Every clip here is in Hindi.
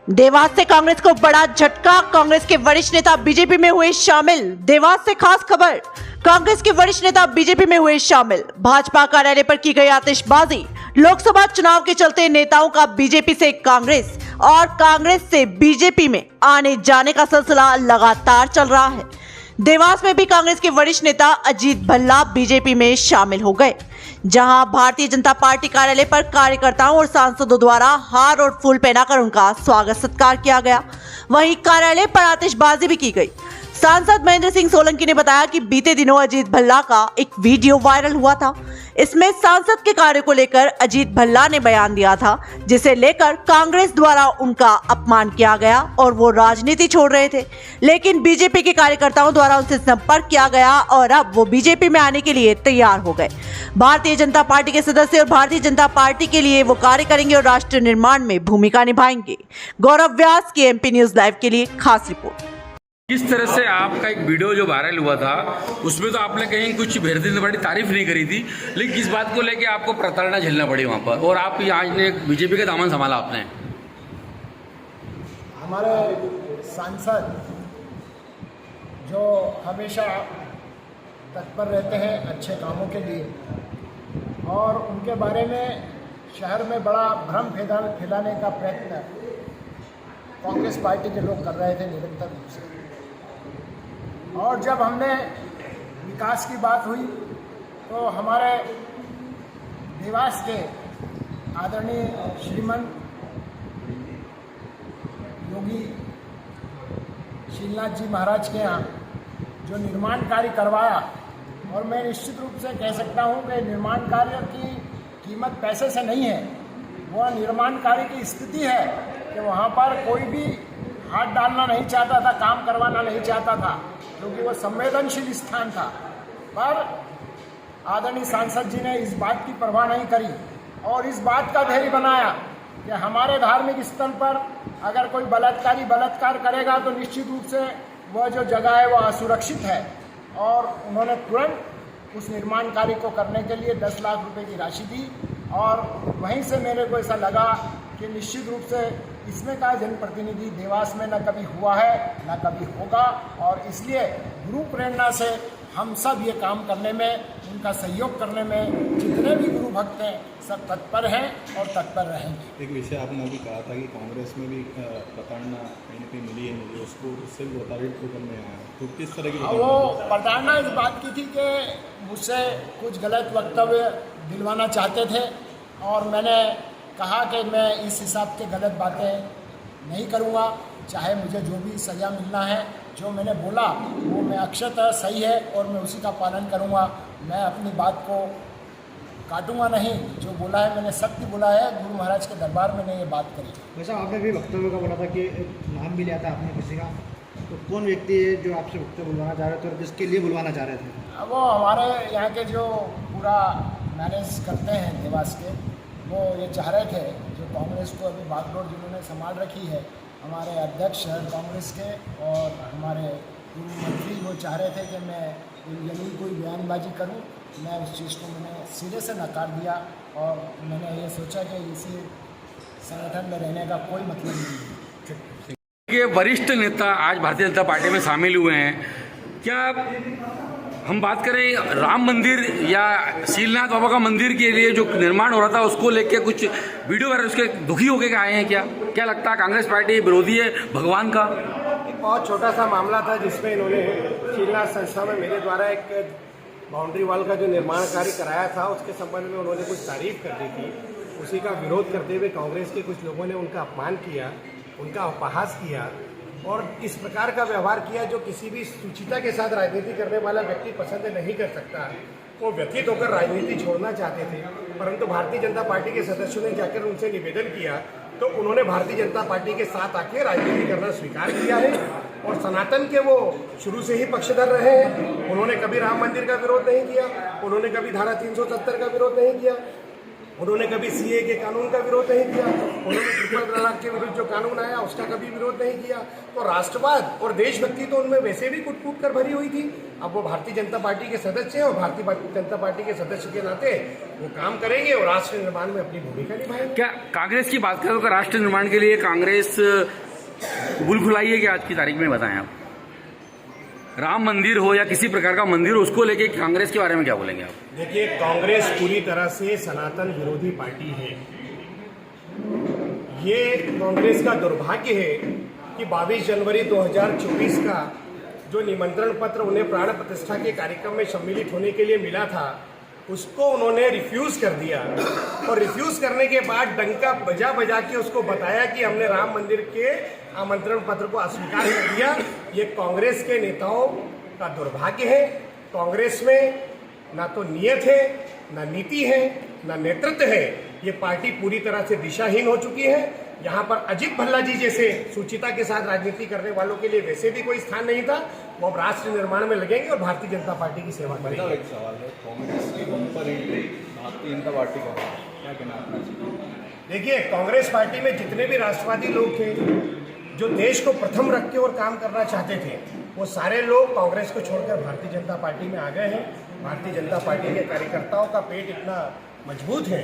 देवास से कांग्रेस को बड़ा झटका। कांग्रेस के वरिष्ठ नेता बीजेपी में हुए शामिल। देवास से खास खबर। कांग्रेस के वरिष्ठ नेता बीजेपी में हुए शामिल। भाजपा कार्यालय पर की गई आतिशबाजी। लोकसभा चुनाव के चलते नेताओं का बीजेपी से कांग्रेस और कांग्रेस से बीजेपी में आने जाने का सिलसिला लगातार चल रहा है। देवास में भी कांग्रेस के वरिष्ठ नेता अजीत भल्ला बीजेपी में शामिल हो गए, जहां भारतीय जनता पार्टी कार्यालय पर कार्यकर्ताओं और सांसदों द्वारा हार और फूल पहनाकर उनका स्वागत सत्कार किया गया। वहीं कार्यालय पर आतिशबाजी भी की गई। सांसद महेंद्र सिंह सोलंकी ने बताया कि बीते दिनों अजीत भल्ला का एक वीडियो वायरल हुआ था। इसमें सांसद के कार्य को लेकर अजीत भल्ला ने बयान दिया था, जिसे लेकर कांग्रेस द्वारा उनका अपमान किया गया और वो राजनीति छोड़ रहे थे। लेकिन बीजेपी के कार्यकर्ताओं द्वारा उनसे संपर्क किया गया और अब वो बीजेपी में आने के लिए तैयार हो गए। भारतीय जनता पार्टी के सदस्य और भारतीय जनता पार्टी के लिए वो कार्य करेंगे और राष्ट्र निर्माण में भूमिका निभाएंगे। गौरव व्यास की एमपी न्यूज लाइव के लिए खास रिपोर्ट। किस तरह से आपका एक वीडियो जो वायरल हुआ था उसमें तो आपने कहीं कुछ बेहद बड़ी तारीफ नहीं करी थी, लेकिन किस बात को लेके आपको प्रताड़ना झेलना पड़ी वहाँ पर और आप आज ने बीजेपी का दामन संभाला आपने? हमारे सांसद जो हमेशा तत्पर रहते हैं अच्छे कामों के लिए और उनके बारे में शहर में बड़ा भ्रम फैलाने का प्रयत्न कांग्रेस पार्टी के लोग कर रहे थे निरंतर रूप से। और जब हमने विकास की बात हुई तो हमारे देवास के आदरणीय श्रीमान योगी शीलनाथ जी महाराज के यहाँ जो निर्माण कार्य करवाया, और मैं निश्चित रूप से कह सकता हूँ कि निर्माण कार्य की कीमत पैसे से नहीं है, वह निर्माण कार्य की स्थिति है कि वहाँ पर कोई भी हाथ डालना नहीं चाहता था, काम करवाना नहीं चाहता था, क्योंकि वो संवेदनशील स्थान था। पर आदरणीय सांसद जी ने इस बात की परवाह नहीं करी और इस बात का धैर्य बनाया कि हमारे धार्मिक स्थल पर अगर कोई बलात्कारी बलात्कार करेगा तो निश्चित रूप से वह जो जगह है वह असुरक्षित है। और उन्होंने तुरंत उस निर्माण कार्य को करने के लिए 10 लाख रुपए की राशि दी और वहीं से मेरे को ऐसा लगा कि निश्चित रूप से इसमें का जनप्रतिनिधि देवास में न कभी हुआ है न कभी होगा, और इसलिए गुरु प्रेरणा से हम सब ये काम करने में, उनका सहयोग करने में जितने भी गुरु भक्त हैं सब तत्पर हैं और तत्पर रहेंगे। एक विषय आपने अभी कहा था कि कांग्रेस में भी प्रताड़ना कहीं न कहीं मिली है, मुझे उसको उससे भी प्रताड़ित होकर में आया, तो किस तरह की वो प्रताड़ना इस बात की थी कि मुझसे कुछ गलत वक्तव्य दिलवाना चाहते थे और मैंने कहा कि मैं इस हिसाब के गलत बातें नहीं करूँगा, चाहे मुझे जो भी सज़ा मिलना है, जो मैंने बोला वो मैं अक्षरतः सही है और मैं उसी का पालन करूँगा। मैं अपनी बात को काटूंगा नहीं, जो बोला है मैंने सत्य बोला है, गुरु महाराज के दरबार में ये बात करी। वैसा आपने भी वक्तव्य का बोला था कि नाम भी लिया था आपने किसी का, तो कौन व्यक्ति है जो आपसे वक्तव्य बुलवाना चाह रहे थे और किसके लिए बुलवाना चाह रहे थे? वो हमारे यहाँ के जो पूरा मैनेज करते हैं देवास के, वो ये चाह रहे थे, जो कांग्रेस को अभी बागडोर जिन्होंने संभाल रखी है, हमारे अध्यक्ष कांग्रेस के और हमारे पूर्व मंत्री, वो चाह रहे थे कि मैं यदि कोई बयानबाजी करूं। मैं उस चीज़ को मैंने सिरे से नकार दिया और मैंने ये सोचा कि इसी संगठन में रहने का कोई मतलब नहीं है। ये वरिष्ठ नेता आज भारतीय जनता पार्टी में शामिल हुए हैं, क्या हम बात करें राम मंदिर या शीलनाथ बाबा का मंदिर के लिए जो निर्माण हो रहा था उसको लेके कुछ वीडियो वायरल, उसके दुखी होके आए हैं क्या लगता है कांग्रेस पार्टी विरोधी है भगवान का? एक बहुत छोटा सा मामला था जिसमें इन्होंने शीलनाथ संस्था में मेरे द्वारा एक बाउंड्री वॉल का जो निर्माण कार्य कराया था उसके संबंध में उन्होंने कुछ तारीफ कर दी थी। उसी का विरोध करते हुए कांग्रेस के कुछ लोगों ने उनका अपमान किया, उनका उपहास किया और इस प्रकार का व्यवहार किया जो किसी भी सुचिता के साथ राजनीति करने वाला व्यक्ति पसंद नहीं कर सकता। वो व्यथित होकर राजनीति छोड़ना चाहते थे, परंतु भारतीय जनता पार्टी के सदस्यों ने जाकर उनसे निवेदन किया तो उन्होंने भारतीय जनता पार्टी के साथ आके राजनीति करना स्वीकार किया है और सनातन के वो शुरू से ही पक्षधर रहे हैं। उन्होंने कभी राम मंदिर का विरोध नहीं किया, उन्होंने कभी धारा 370 का विरोध नहीं किया, उन्होंने कभी सीए के कानून का विरोध नहीं किया, उन्होंने ट्रिपल तलाक के विरुद्ध जो कानून आया उसका कभी विरोध नहीं किया। तो राष्ट्रवाद और देशभक्ति तो उनमें वैसे भी कूट कूट कर भरी हुई थी। अब वो भारतीय जनता पार्टी के सदस्य हैं और भारतीय जनता पार्टी के सदस्य के नाते वो काम करेंगे और राष्ट्र निर्माण में अपनी भूमिका निभाएंगे। क्या कांग्रेस की बात करें तो राष्ट्र निर्माण के लिए कांग्रेस भूल खुलाई है कि आज की तारीख में बताएं आप? राम मंदिर हो या किसी प्रकार का मंदिर हो, उसको लेके कांग्रेस के बारे में क्या बोलेंगे आप? देखिए, कांग्रेस पूरी तरह से सनातन विरोधी पार्टी है। ये कांग्रेस का दुर्भाग्य है कि 22 जनवरी 2024 का जो निमंत्रण पत्र उन्हें प्राण प्रतिष्ठा के कार्यक्रम में सम्मिलित होने के लिए मिला था, उसको उन्होंने रिफ्यूज कर दिया और रिफ्यूज करने के बाद डंका बजा बजा के उसको बताया कि हमने राम मंदिर के आमंत्रण पत्र को अस्वीकार कर दिया। ये कांग्रेस के नेताओं का दुर्भाग्य है। कांग्रेस में ना तो नियत है, ना नीति है, ना नेतृत्व है। ये पार्टी पूरी तरह से दिशाहीन हो चुकी है। यहाँ पर अजित भल्ला जी जैसे सुचिता के साथ राजनीति करने वालों के लिए वैसे भी कोई स्थान नहीं था। वो अब राष्ट्र निर्माण में लगेंगे और भारतीय जनता पार्टी की सेवा करेंगे। एक सवाल है, कांग्रेस की bumper entry Bharatiya Janata party का क्या कहना आपका? देखिए, कांग्रेस पार्टी में जितने भी राष्ट्रवादी लोग थे जो देश को प्रथम रख के और काम करना चाहते थे, वो सारे लोग कांग्रेस को छोड़कर भारतीय जनता पार्टी में आ गए हैं। भारतीय जनता पार्टी के कार्यकर्ताओं का पेट इतना मजबूत है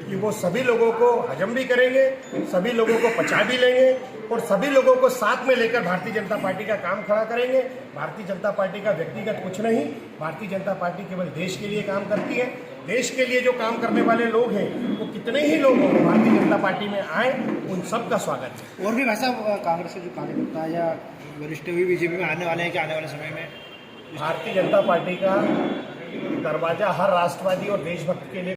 कि वो सभी लोगों को हजम भी करेंगे, सभी लोगों को पचा भी लेंगे और सभी लोगों को साथ में लेकर भारतीय जनता पार्टी का काम खड़ा करेंगे। भारतीय जनता पार्टी का व्यक्तिगत कुछ नहीं, भारतीय जनता पार्टी केवल देश के लिए काम करती है। देश के लिए जो काम करने वाले लोग हैं, वो कितने ही लोग भारतीय जनता पार्टी में आए, उन सब का स्वागत है। और भी भाई साहब, कांग्रेस के जो कार्यकर्ता या वरिष्ठ भी बीजेपी में आने वाले हैं कि आने वाले समय में भारतीय जनता पार्टी का दरवाजा हर राष्ट्रवादी और देशभक्त के लिए